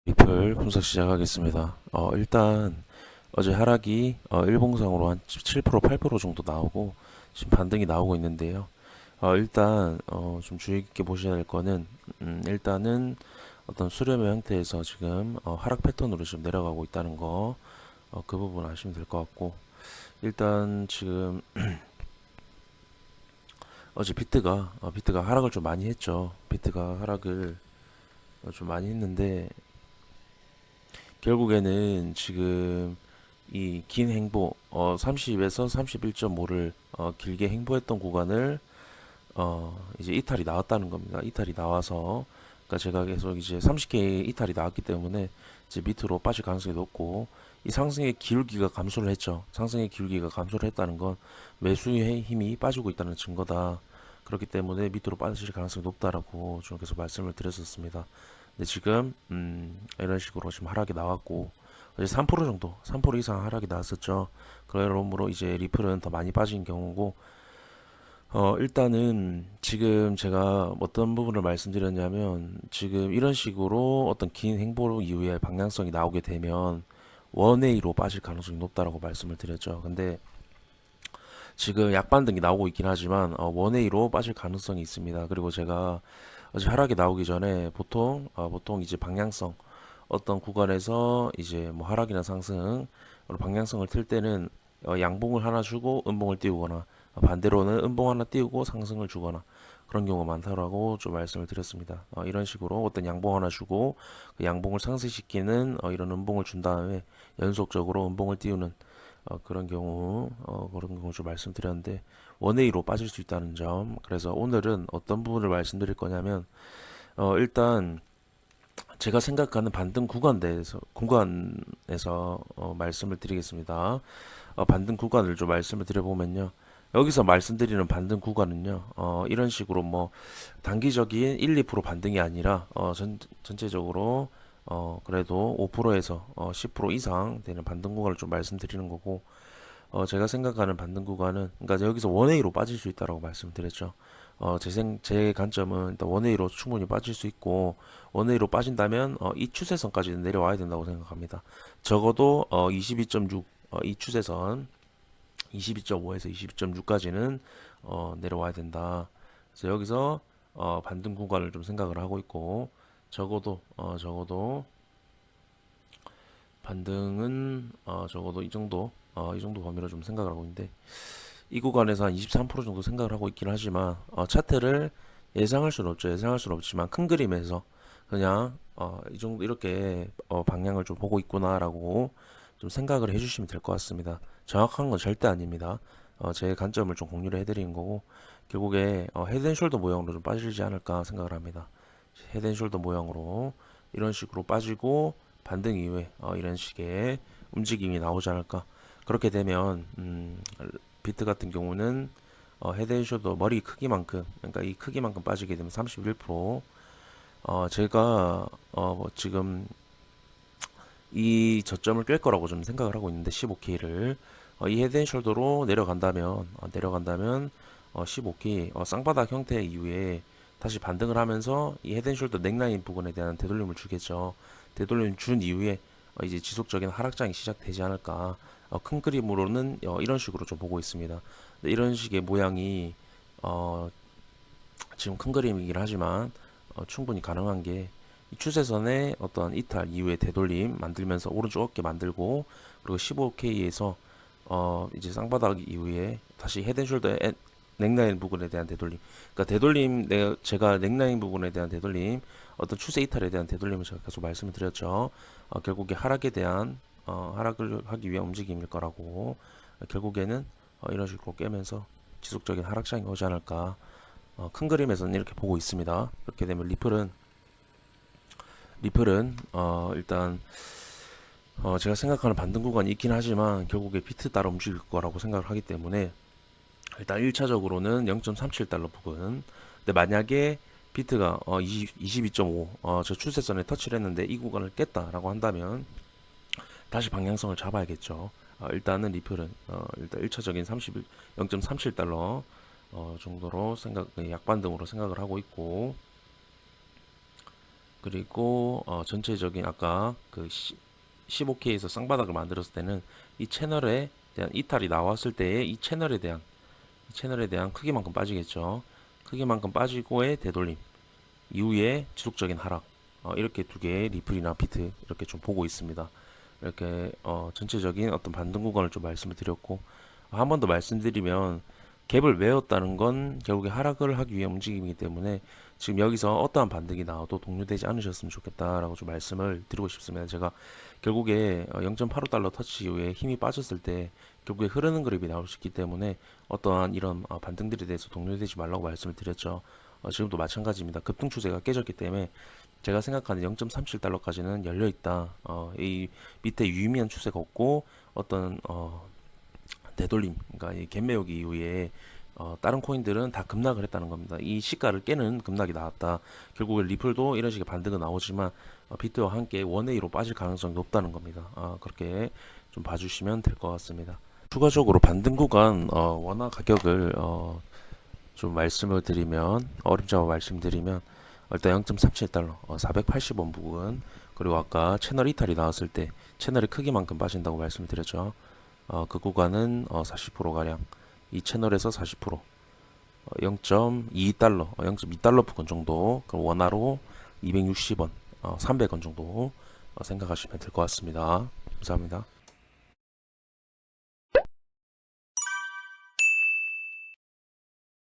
리플 분석 시작하겠습니다. 일단 어제 하락이 일봉상으로 한 7%, 8% 정도 나오고 지금 반등이 나오고 있는데요. 일단 좀 주의 깊게 보셔야 될 거는 일단은 어떤 수렴의 형태에서 지금 하락 패턴으로 지금 내려가고 있다는 거, 그 부분 아시면 될 것 같고, 일단 지금 어제 비트가 하락을 좀 많이 했죠. 비트가 하락을 좀 많이 했는데 결국에는 지금 이 긴 행보 30에서 31.5를 길게 행보했던 구간을 이제 이탈이 나왔다는 겁니다. 이탈이 나와서 그러니까 제가 계속 이제 30K 이탈이 나왔기 때문에 이제 밑으로 빠질 가능성이 높고 이 상승의 기울기가 감소를 했죠. 상승의 기울기가 감소를 했다는 건 매수의 힘이 빠지고 있다는 증거다. 그렇기 때문에 밑으로 빠질 가능성이 높다라고 좀 계속 말씀을 드렸었습니다. 근데 지금 이런 식으로 지금 하락이 나왔고 이제 3% 정도, 3% 이상 하락이 나왔었죠. 그러므로 이제 리플은 더 많이 빠진 경우고 일단은 지금 제가 어떤 부분을 말씀드렸냐면 지금 이런 식으로 어떤 긴 행보 이후에 방향성이 나오게 되면 원웨이로 빠질 가능성이 높다라고 말씀을 드렸죠. 근데 지금 약반등이 나오고 있긴 하지만 원웨이로 빠질 가능성이 있습니다. 그리고 제가 어제 하락이 나오기 전에 보통 이제 방향성 어떤 구간에서 이제 뭐 하락이나 상승 방향성을 틀 때는 양봉을 하나 주고 음봉을 띄우거나 반대로는 음봉 하나 띄우고 상승을 주거나 그런 경우가 많다라고 좀 말씀을 드렸습니다. 이런 식으로 어떤 양봉 하나 주고 그 양봉을 상승시키는 이런 음봉을 준 다음에 연속적으로 음봉을 띄우는 그런 경우 좀 말씀드렸는데 원웨이로 빠질 수 있다는 점. 그래서 오늘은 어떤 부분을 말씀드릴 거냐면 일단 제가 생각하는 반등 구간에서 말씀을 드리겠습니다. 반등 구간을 좀 말씀을 드려보면요. 여기서 말씀드리는 반등 구간은요, 이런 식으로 뭐, 단기적인 1, 2% 반등이 아니라, 전체적으로, 그래도 5%에서 10% 이상 되는 반등 구간을 좀 말씀드리는 거고, 제가 생각하는 반등 구간은, 그러니까 여기서 원웨이로 빠질 수 있다라고 말씀드렸죠. 제 관점은 일단 원웨이로 충분히 빠질 수 있고, 원웨이로 빠진다면, 이 추세선까지는 내려와야 된다고 생각합니다. 적어도, 22.6, 이 추세선, 22.5에서 22.6까지는, 내려와야 된다. 그래서 여기서, 반등 구간을 좀 생각을 하고 있고, 적어도, 반등은, 적어도 이 정도 범위로 좀 생각을 하고 있는데, 이 구간에서 한 23% 정도 생각을 하고 있긴 하지만 차트를 예상할 수는 없죠. 예상할 수는 없지만 큰 그림에서 그냥 이 정도 이렇게 방향을 좀 보고 있구나라고 좀 생각을 해주시면 될 것 같습니다. 정확한 건 절대 아닙니다. 제 관점을 좀 공유를 해드리는 거고 결국에 헤드앤숄더 모양으로 좀 빠지지 않을까 생각을 합니다. 헤드앤숄더 모양으로 이런 식으로 빠지고 반등 이후에 이런 식의 움직임이 나오지 않을까. 그렇게 되면 비트 같은 경우는 헤드앤숄더 머리 크기만큼 그러니까 이 크기만큼 빠지게 되면 31% 제가 뭐 지금 이 저점을 깰 거라고 좀 생각을 하고 있는데 15K를 이 헤드앤숄더로 내려간다면 15K 쌍바닥 형태 이후에 다시 반등을 하면서 이 헤드앤숄더 넥라인 부분에 대한 되돌림을 주겠죠. 되돌림 준 이후에 이제 지속적인 하락장이 시작되지 않을까. 큰 그림으로는 이런 식으로 좀 보고 있습니다. 이런 식의 모양이 어, 지금 큰 그림이긴 하지만 충분히 가능한 게 이 추세선의 어떤 이탈 이후에 되돌림 만들면서 오른쪽 어깨 만들고 그리고 15K에서 이제 쌍바닥 이후에 다시 헤드앤숄더 넥라인 부분에 대한 되돌림. 그러니까 제가 넥라인 부분에 대한 되돌림, 어떤 추세 이탈에 대한 되돌림을 제가 계속 말씀을 드렸죠. 결국에 하락에 대한 하락을 하기 위한 움직임일 거라고. 결국에는 이런 식으로 깨면서 지속적인 하락장이 오지 않을까. 큰 그림에서는 이렇게 보고 있습니다. 그렇게 되면 리플은 일단 제가 생각하는 반등 구간이 있긴 하지만 결국에 비트 따라 움직일 거라고 생각을 하기 때문에 일단 1차적으로는 0.37달러 부근. 근데 만약에 비트가 22.5 저 추세선에 터치를 했는데 이 구간을 깼다라고 한다면 다시 방향성을 잡아야겠죠. 일단은 리플은 일단 1차적인 0.37달러 정도로 약반등으로 생각을 하고 있고 그리고 전체적인 아까 그 15K에서 쌍바닥을 만들었을 때는 이 채널에 대한 이탈이 나왔을 때의 이 채널에 대한 크기만큼 빠지겠죠. 크기만큼 빠지고의 되돌림 이후에 지속적인 하락, 이렇게 두 개의 리플이나 비트 이렇게 좀 보고 있습니다. 이렇게 전체적인 어떤 반등 구간을 좀 말씀을 드렸고, 한 번 더 말씀드리면 갭을 외웠다는 건 결국에 하락을 하기 위한 움직임이기 때문에 지금 여기서 어떠한 반등이 나와도 동요되지 않으셨으면 좋겠다라고 좀 말씀을 드리고 싶습니다. 제가 결국에 0.85달러 터치 이후에 힘이 빠졌을 때 결국에 흐르는 그립이 나올 수 있기 때문에 어떠한 이런 반등들에 대해서 동요되지 말라고 말씀을 드렸죠. 지금도 마찬가지입니다. 급등 추세가 깨졌기 때문에 제가 생각하는 0.37달러까지는 열려 있다. 이 밑에 유의미한 추세가 없고 어떤 되돌림, 그러니까 이 갭매우기 이후에 다른 코인들은 다 급락을 했다는 겁니다. 이 시가를 깨는 급락이 나왔다. 결국에 리플도 이런 식의 반등은 나오지만 비트와 함께 원웨이로 빠질 가능성이 높다는 겁니다. 그렇게 좀 봐주시면 될 것 같습니다. 추가적으로 반등 구간 원화 가격을 좀 말씀을 드리면 어림잡아 말씀드리면 일단 0.37달러 480원 부근, 그리고 아까 채널 이탈이 나왔을 때 채널의 크기만큼 빠진다고 말씀드렸죠. 그 구간은 40%가량 이 채널에서 40% 0.2달러 0.2달러 부근 정도, 그럼 원화로 260원 300원 정도 생각하시면 될 것 같습니다. 감사합니다.